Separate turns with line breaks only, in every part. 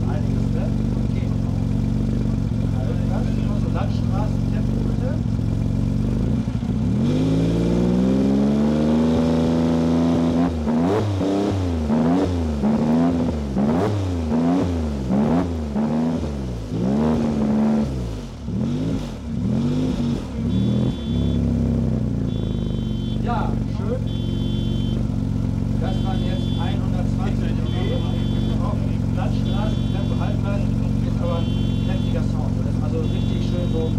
schon einiges, ne? Okay. Also ganz genau so Landstraßentempo bitte. Ja, schön. Das waren jetzt 120 km auf Landstraßentempo halbwegs, ist aber ein heftiger Sound. Das ist also richtig schön so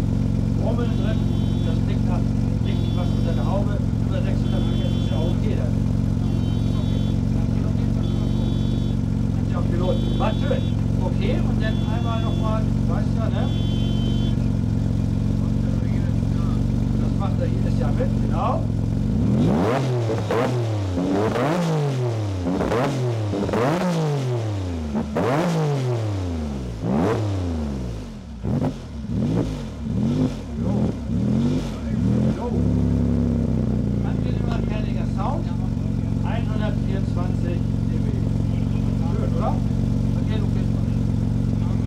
Brummeln drin. Das klingt nach richtig was unter der Haube. Über 600 PS ist ja auch okay dann. Hat sich auch gelohnt. War schön. Okay, und dann einmal nochmal, weißt du ja, ne? Das macht er jedes Jahr mit, genau.